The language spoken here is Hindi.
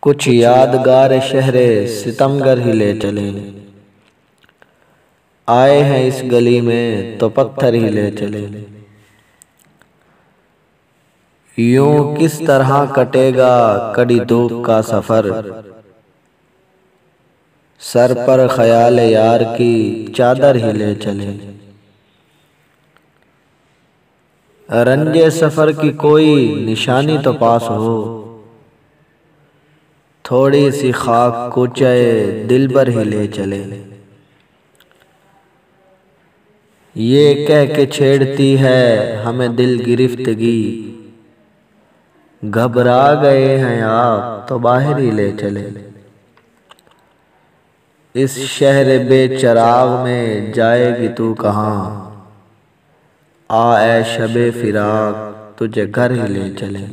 कुछ यादगार शहरे सितमगर ही ले चले। आए हैं इस गली में तो पत्थर ही ले चले। यूं किस तरह कटेगा कड़ी धूप का सफर, सर पर ख्याल यार की चादर ही ले चले। रंजे सफर की कोई निशानी तो पास हो, थोड़ी सी खाक कुचे दिल पर ही ले चले। ये कह के छेड़ती है हमें दिल गिरफ्तगी, घबरा गए हैं आप तो बाहर ही ले चले। इस शहर बेचराग में जाएगी तू कहाँ, आ ए शबे फिराक तुझे घर ही ले चले।